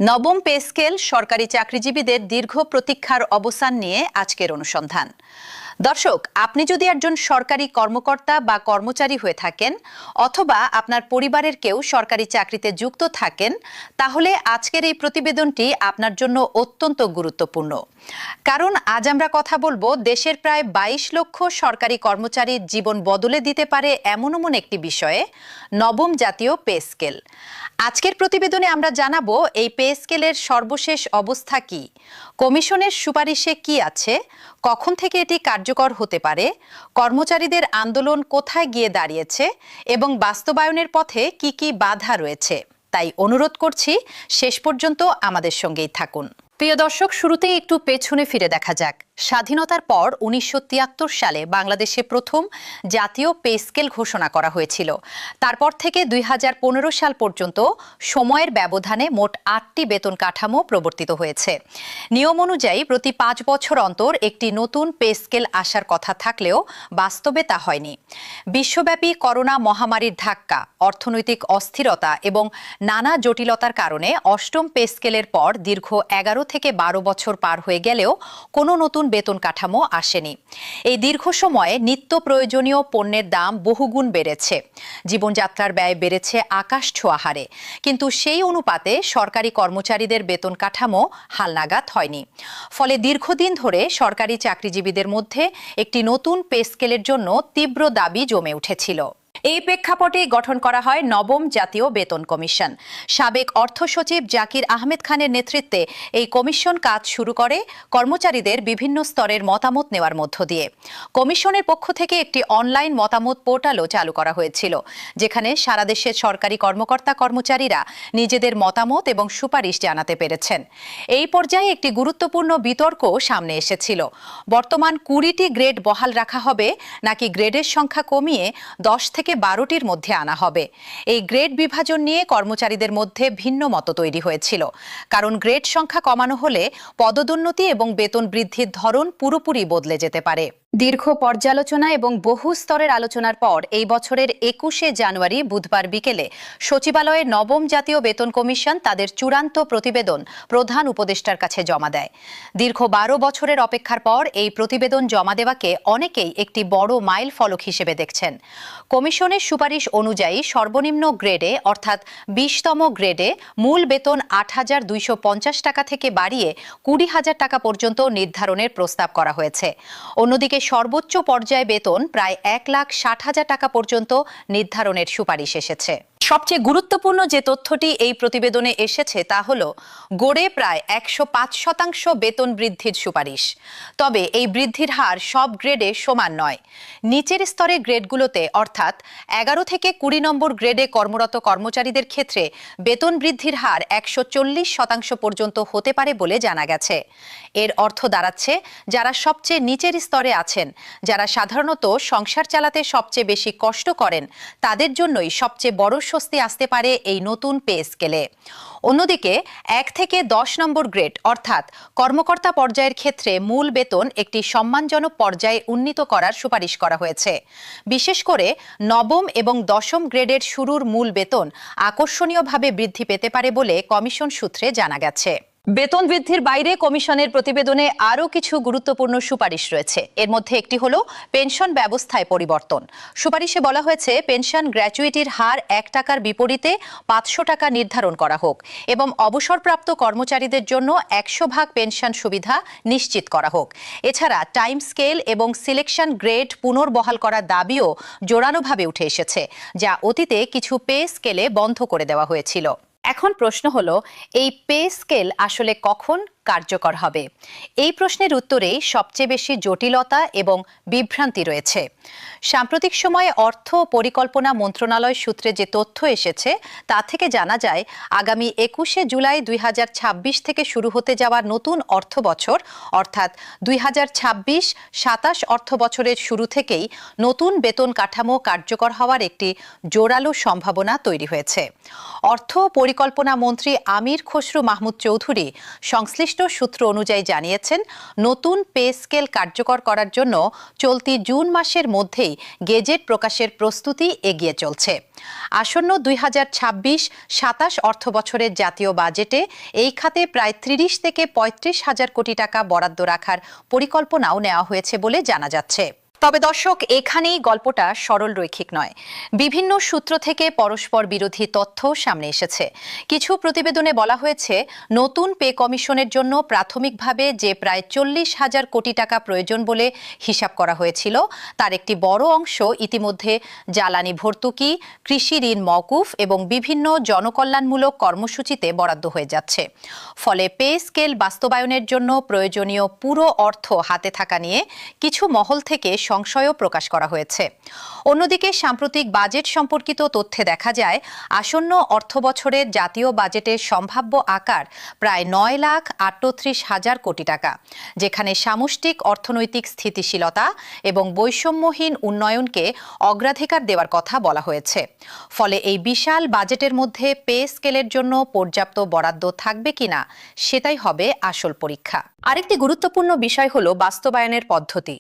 নবম pay scale সরকারি চাকরিজীবীদের দীর্ঘ প্রতীক্ষার অবসান নিয়ে আজকের অনুসন্ধান। দর্শক, আপনি যদি একজন সরকারি কর্মকর্তা বা কর্মচারী হয়ে থাকেন অথবা আপনার পরিবারের কেউ সরকারি চাকরিতে যুক্ত থাকেন, তাহলে আজকের এই প্রতিবেদনটি আপনার জন্য অত্যন্ত গুরুত্বপূর্ণ। কারণ আজ আমরা কথা বলবো দেশের প্রায় 22 লক্ষ সরকারি কর্মচারীর জীবন বদলে দিতে পারে এমন একটি বিষয়ে, নবম জাতীয় পে স্কেল। আজকের প্রতিবেদনে আমরা জানাবো এই পে স্কেলের সর্বশেষ অবস্থা কি, কমিশনের সুপারিশে কি আছে, কখন থেকে এটি কার্যকর হতে পারে, কর্মচারীদের আন্দোলন কোথায় গিয়ে দাঁড়িয়েছে এবং বাস্তবায়নের পথে কি কি বাধা রয়েছে। তাই অনুরোধ করছি শেষ পর্যন্ত আমাদের সঙ্গেই থাকুন। প্রিয় দর্শক, শুরুতেই একটু পেছনে ফিরে দেখা যাক। স্বাধীনতার পর 1973 সালে বাংলাদেশে প্রথম জাতীয় পে স্কেল ঘোষণা করা হয়েছিল। তারপর থেকে 2015 সাল পর্যন্ত সময়ের ব্যবধানে মোট 8টি বেতন কাঠামো প্রবর্তিত হয়েছে। নিয়ম অনুযায়ী প্রতি 5 বছর অন্তর একটি নতুন পে স্কেল আসার কথা থাকলেও বাস্তবে তা হয়নি। বিশ্বব্যাপী করোনা মহামারীর ধাক্কা, অর্থনৈতিক অস্থিরতা এবং নানা জটিলতার কারণে অষ্টম পে স্কেলের পর দীর্ঘ 11 থেকে 12 বছর পার হয়ে গেলেও কোনো নতুন বেতন কাঠামো আসেনি। এই দীর্ঘ সময়ে নিত্য প্রয়োজনীয় পণ্যের দাম বহুগুণ বেড়েছে, জীবনযাত্রার ব্যয় বেড়েছে আকাশ ছোঁয়া হারে, কিন্তু সেই অনুপাতে সরকারি কর্মচারীদের বেতন কাঠামো হালনাগাদ হয়নি। ফলে দীর্ঘদিন ধরে সরকারি চাকরিজীবীদের মধ্যে একটি নতুন পে স্কেলের জন্য তীব্র দাবি জমে উঠেছিল। এই প্রেক্ষাপটে গঠন করা হয় নবম জাতীয় বেতন কমিশন। সাবেক অর্থ সচিব জাকির আহমেদ খানের নেতৃত্বে এই কমিশন কাজ শুরু করে কর্মচারীদের বিভিন্ন স্তরের মতামত নেওয়ার মধ্য দিয়ে। কমিশনের পক্ষ থেকে একটি অনলাইন মতামত পোর্টালও চালু করা হয়েছিল, যেখানে সারা দেশের সরকারি কর্মকর্তা কর্মচারীরা নিজেদের মতামত এবং সুপারিশ জানাতে পেরেছেন। এই পর্যায়ে একটি গুরুত্বপূর্ণ বিতর্ক সামনে এসেছিল। বর্তমান 20টি গ্রেড বহাল রাখা হবে নাকি গ্রেডের সংখ্যা কমিয়ে 10 থেকে 12টির মধ্যে আনা হবে। এই গ্রেড বিভাজন নিয়ে কর্মচারীদের মধ্যে ভিন্ন মত তৈরি হয়েছিল, কারণ গ্রেড সংখ্যা কমানো হলে পদোন্নতি এবং বেতন বৃদ্ধির ধরন পুরোপুরি বদলে যেতে পারে। দীর্ঘ পর্যালোচনা এবং বহু স্তরের আলোচনার পর এই বছরের 21শে জানুয়ারি বুধবার বিকেলে সচিবালয়ের নবম জাতীয় বেতন কমিশন তাদের চূড়ান্ত প্রতিবেদন প্রধান উপদেষ্টার কাছে জমা দেয়। দীর্ঘ 12 বছরের অপেক্ষার পর এই প্রতিবেদন জমা দেওয়াকে অনেকেই একটি বড় মাইল ফলক হিসেবে দেখছেন। কমিশনের সুপারিশ অনুযায়ী সর্বনিম্ন গ্রেডে অর্থাৎ 20তম গ্রেডে মূল বেতন 8,250 টাকা থেকে বাড়িয়ে 20,000 টাকা পর্যন্ত নির্ধারণের প্রস্তাব করা হয়েছে। অন্যদিকে সর্বোচ্চ পর্যায়ে বেতন প্রায় 1,60,000 টাকা পর্যন্ত নির্ধারণের সুপারিশ এসেছে। সবচেয়ে গুরুত্বপূর্ণ যে তথ্যটি এই প্রতিবেদনে এসেছে তা হল গড়ে প্রায় 105% বেতন বৃদ্ধির সুপারিশ। তবে এই বৃদ্ধির হার সব গ্রেডে সমান নয়। নিচের স্তরের গ্রেডগুলোতে অর্থাৎ 11 থেকে 20 নম্বর গ্রেডে কর্মরত কর্মচারীদের ক্ষেত্রে বেতন বৃদ্ধির হার 140% পর্যন্ত হতে পারে বলে জানা গেছে। এর অর্থ দাঁড়াচ্ছে, যারা সবচেয়ে নিচের স্তরে আছেন, যারা সাধারণত সংসার চালাতে সবচেয়ে বেশি কষ্ট করেন, তাদের জন্যই সবচেয়ে বড় স্বস্তি আসতে পারে এই নতুন পে স্কেলে। অন্যদিকে 1 থেকে 10 নম্বর গ্রেড অর্থাৎ কর্মকর্তা পর্যায়ের ক্ষেত্রে মূল বেতন একটি সম্মানজনক পর্যায়ে উন্নীত করার সুপারিশ করা হয়েছে। বিশেষ করে নবম এবং 10ম গ্রেডের শুরুর মূল বেতন আকর্ষণীয়ভাবে বৃদ্ধি পেতে পারে বলে কমিশন সূত্রে জানা গেছে। বেতন বৃদ্ধির বাইরে কমিশনের প্রতিবেদনে আরও কিছু গুরুত্বপূর্ণ সুপারিশ রয়েছে। এর মধ্যে একটি হলো পেনশন ব্যবস্থায় পরিবর্তন। সুপারিশে বলা হয়েছে পেনশন গ্র্যাচুইটির হার 1 টাকার বিপরীতে 500 টাকা নির্ধারণ করা হোক এবং অবসরপ্রাপ্ত কর্মচারীদের জন্য 100% পেনশন সুবিধা নিশ্চিত করা হোক। এছাড়া টাইম স্কেল এবং সিলেকশন গ্রেড পুনর্বহাল করার দাবিও জোরালোভাবে উঠে এসেছে, যা অতীতে কিছু পে স্কেলে বন্ধ করে দেওয়া হয়েছিল। এখন প্রশ্ন হলো, এই পে স্কেল আসলে কখন কার্যকর হবে? এই প্রশ্নের উত্তরেই সবচেয়ে বেশি জটিলতা এবং বিভ্রান্তি রয়েছে। সাম্প্রতিক সময়ে অর্থ পরিকল্পনা মন্ত্রণালয় সূত্রে যে তথ্য এসেছে তা থেকে জানা যায়, আগামী 21শে জুলাই 2026 থেকে শুরু হতে যাওয়া নতুন অর্থ বছর অর্থাৎ 2026-27 অর্থ বছরের শুরু থেকেই নতুন বেতন কাঠামো কার্যকর হওয়ার একটি জোরালো সম্ভাবনা তৈরি হয়েছে। অর্থ পরিকল্পনা মন্ত্রী আমির খসরু মাহমুদ চৌধুরী সংশ্লিষ্ট সংশ্লিষ্ট সূত্র অনুযায়ী জানিয়েছেন, নতুন পে স্কেল কার্যকর করার জন্য চলতি জুন মাসের মধ্যেই গেজেট প্রকাশের প্রস্তুতি এগিয়ে চলছে। আসন্ন 2026-27 অর্থবছরের জাতীয় বাজেটে এই খাতে প্রায় 30 থেকে 35,000 কোটি টাকা বরাদ্দ রাখার পরিকল্পনাও নেওয়া হয়েছে বলে জানা যাচ্ছে। তবে দর্শক, এখানেই গল্পটা সরল রৈখিক নয়। বিভিন্ন সূত্র থেকে পরস্পর বিরোধী তথ্য সামনে এসেছে। কিছু প্রতিবেদনে বলা হয়েছে, নতুন পে কমিশনের জন্য প্রাথমিকভাবে যে প্রায় 40,000 কোটি টাকা প্রয়োজন বলে হিসাব করা হয়েছিল, তার একটি বড় অংশ ইতিমধ্যে জ্বালানি ভর্তুকি, কৃষি ঋণ মওকুফ এবং বিভিন্ন জনকল্যাণমূলক কর্মসূচিতে বরাদ্দ হয়ে যাচ্ছে। ফলে পে স্কেল বাস্তবায়নের জন্য প্রয়োজনীয় পুরো অর্থ হাতে থাকা নিয়ে কিছু মহল থেকে সংশয়ও প্রকাশ করা হয়েছে। অন্যদিকে সাম্প্রতিক বাজেট সম্পর্কিত তথ্যে দেখা যায়, আসন্ন অর্থবছরের জাতীয় বাজেটের সম্ভাব্য আকার প্রায় 9,38,000 কোটি টাকা, যেখানে সামষ্টিক অর্থনৈতিক স্থিতিশীলতা এবং বৈষম্যহীন উন্নয়নকে অগ্রাধিকার দেওয়ার কথা বলা হয়েছে। ফলে এই বিশাল বাজেটের মধ্যে পে স্কেলের জন্য পর্যাপ্ত বরাদ্দ থাকবে কিনা, সেটাই হবে আসল পরীক্ষা। আরেকটি গুরুত্বপূর্ণ বিষয় হলো বাস্তবায়নের পদ্ধতি।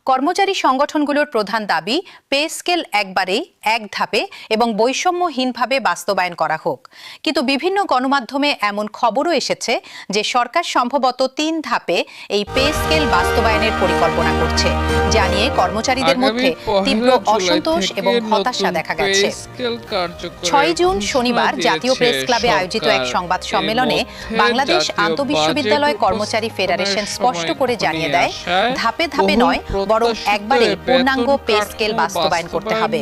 কর্মচারী সংগঠনগুলোর প্রধান দাবি, পে স্কেল একবারেই এক ধাপে এবং বৈষম্যহীনভাবে বাস্তবায়ন করা হোক। কিন্তু বিভিন্ন গণমাধ্যমে এমন খবরও এসেছে যে সরকার সম্ভবত 3 ধাপে এই পে স্কেল বাস্তবায়নের পরিকল্পনা করছে, যা নিয়ে কর্মচারীদের মধ্যে তীব্র অসন্তোষ এবং হতাশা দেখা গেছে। 6 জুন শনিবার জাতীয় প্রেস ক্লাবে আয়োজিত এক সংবাদ সম্মেলনে বাংলাদেশ আন্তঃবিশ্ববিদ্যালয় কর্মচারী ফেডারেশন স্পষ্ট করে জানিয়ে দেয়, ধাপে ধাপে নয়, বরং একবারে পূর্ণাঙ্গ পে স্কেল বাস্তবায়ন করতে হবে।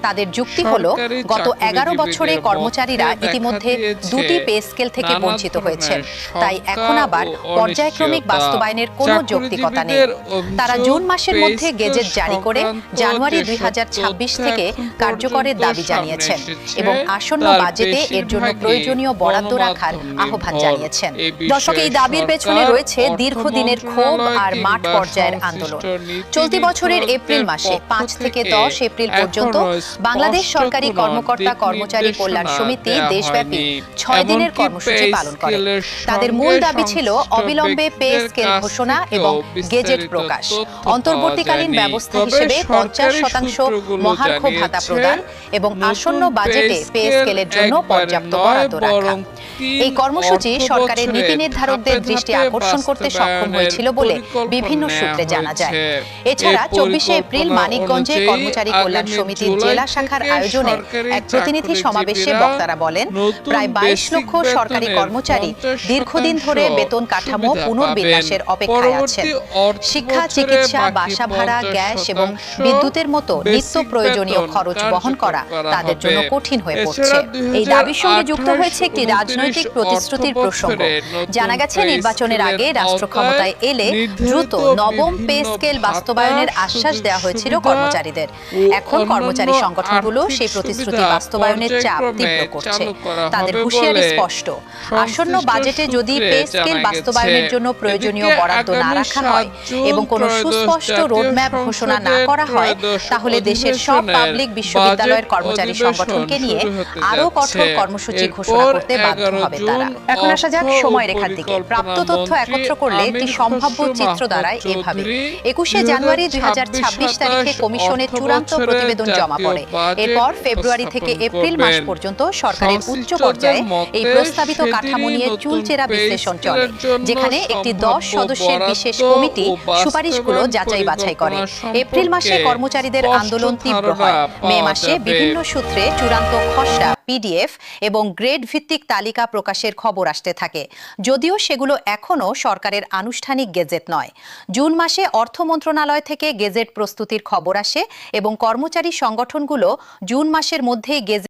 তাদের যুক্তি হলো, গত 11 বছরে কর্মচারীরা ইতিমধ্যে 2টি পে স্কেল থেকে বঞ্চিত হয়েছেন, তাই এখন আবার পর্যায়ক্রমিক বাস্তবায়নের কোনো যৌক্তিকতা নেই। তারা জুন মাসের মধ্যে গেজেট জারি করে জানুয়ারি 2026 থেকে কার্যকরের দাবি জানিয়েছেন এবং আসন্ন বাজেটে এর জন্য প্রয়োজনীয় বরাদ্দ রাখার আহ্বান জানিয়েছেন। দর্শক, এই দাবির পেছনে রয়েছে দীর্ঘদিনের ক্ষোভ আর মাঠ পর্যায়ের আন্দোলন। চলতি বছরের এপ্রিল মাসে 5 থেকে 10 এপ্রিল পর্যন্ত বাংলাদেশ সরকারি কর্মকর্তা কর্মচারী কল্যাণ সমিতি দেশব্যাপী 6 দিনের কর্মসূচি পালন করে। তাদের মূল দাবি ছিল অবিলম্বে পে স্কেল ঘোষণা এবং গেজেট প্রকাশ, অন্তর্বর্তীকালীন ব্যবস্থা হিসেবে 50% মহার্ঘ ভাতা প্রদান এবং আসন্ন বাজেটে পে স্কেলের জন্য পর্যাপ্ত বরাদ্দ রাখা। এই কর্মসূচি সরকারের নীতি নির্ধারকদের দৃষ্টি আকর্ষণ করতে সক্ষম হয়েছিল বলে বিভিন্ন সূত্রে জানা যায়। এছাড়া 24 এপ্রিল মানিকগঞ্জে কর্মচারী কল্যাণ সমিতির জেলা শাখার আয়োজনে এক প্রতিনিধি সমাবেশে বক্তারা বলেন, প্রায় 22 লক্ষ সরকারি কর্মচারী দীর্ঘদিন ধরে বেতন কাঠামো পুনর্বিন্যাসের অপেক্ষায় আছেন। শিক্ষা, চিকিৎসা, বাসা ভাড়া, গ্যাস এবং বিদ্যুতের মতো নিত্য প্রয়োজনীয় খরচ বহন করা তাদের জন্য কঠিন হয়ে পড়ছে। এই দাবির সঙ্গে যুক্ত হয়েছে একটি রাজনৈতিক প্রতিশ্রুতির প্রসঙ্গ। জানা গেছে, নির্বাচনের আগে রাষ্ট্র ক্ষমতায় এলে দ্রুত নবম পে স্কেল বাস্তবায়নের আশ্বাস দেওয়া হয়েছিল কর্মচারীদের। এখন কর্মচারী সংগঠনগুলো সেই প্রতিশ্রুতি বাস্তবায়নের চাপ তীব্র করছে। তাদের হুঁশিয়ারি স্পষ্ট, আসন্ন বাজেটে যদি পে স্কেল বাস্তবায়নের জন্য প্রয়োজনীয় বরাদ্দ না রাখা হয় এবং কোনো সুস্পষ্ট রোডম্যাপ ঘোষণা না করা হয়, তাহলে দেশের সব পাবলিক বিশ্ববিদ্যালয়ের কর্মচারী সংগঠনকে নিয়ে আরও কঠোর কর্মসূচি ঘোষণা করতে বাধ্য হবে তারা। এখন আসা যাক সময় রেখার দিকে। প্রাপ্ত তথ্য একত্র করলে একটি সম্ভাব্য চিত্র দাঁড়ায় এভাবে। 21 জানুয়ারি 2026 তারিখে কমিশনের চূড়ান্ত প্রতিবেদন জমা পড়ে। এরপর ফেব্রুয়ারি থেকে এপ্রিল মাস পর্যন্ত সরকারের উচ্চ পর্যায়ে এই প্রস্তাবিত কাঠামো নিয়ে চুলচেরা বিশ্লেষণ চলে, যেখানে একটি 10 সদস্যের বিশেষ কমিটি সুপারিশগুলো যাচাই বাছাই করে। এপ্রিল মাসে কর্মচারীদের আন্দোলন তীব্র হয়। মে মাসে বিভিন্ন সূত্রে চূড়ান্ত খসড়া, পিডিএফ এবং গ্রেড ভিত্তিক তালিকা প্রকাশের খবর আসতে থাকে, যদিও সেগুলো এখনও সরকারের আনুষ্ঠানিক গেজেট নয়। জুন মাসে অর্থ মন্ত্রণালয় থেকে গেজেট প্রস্তুতির খবর আসে এবং কর্মচারী সংগঠনগুলো জুন মাসের মধ্যেই গেজেট